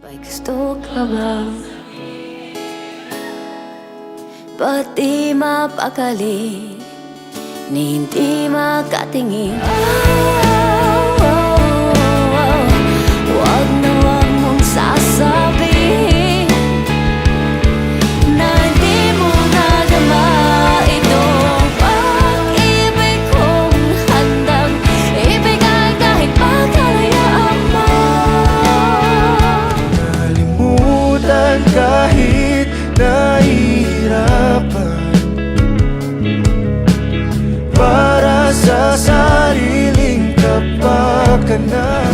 May gusto ka ba? Ba't di mapakali ni hindi makatingin? Wag na wag mong sasabihin na hindi mo nadama itong pag-ibig kong handang ibigay kahit pagkalayaan mo. Nalimutan kahit nahihirapan para sa sariling kapakanan.